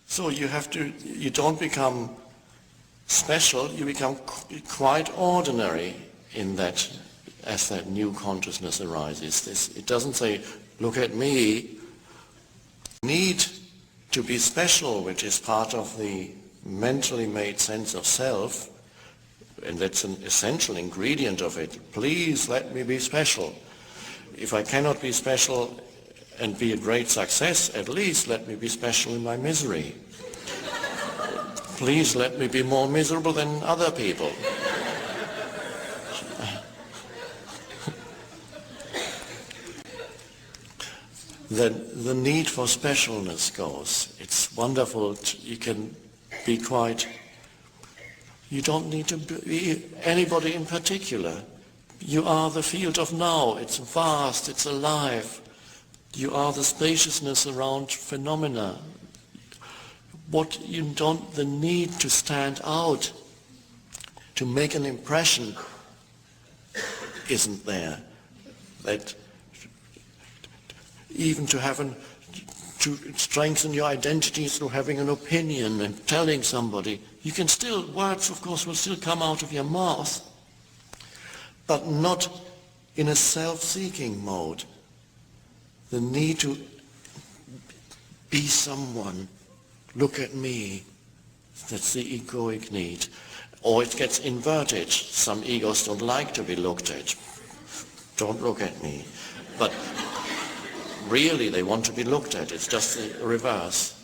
So you don't become special, you become quite ordinary in that, as that new consciousness arises. It doesn't say, look at me. Need to be special, which is part of the mentally made sense of self, and that's an essential ingredient of it. Please let me be special. If I cannot be special and be a great success, at least let me be special in my misery. Please let me be more miserable than other people. The need for specialness goes. It's wonderful. You can be quite... You don't need to be anybody in particular. You are the field of now. It's vast. It's alive. You are the spaciousness around phenomena. The need to stand out, to make an impression, isn't there. That even to strengthen your identity through having an opinion and telling somebody, words of course will still come out of your mouth, but not in a self-seeking mode. The need to be someone, look at me, that's the egoic need. Or it gets inverted. Some egos don't like to be looked at. Don't look at me. But really they want to be looked at. It's just the reverse.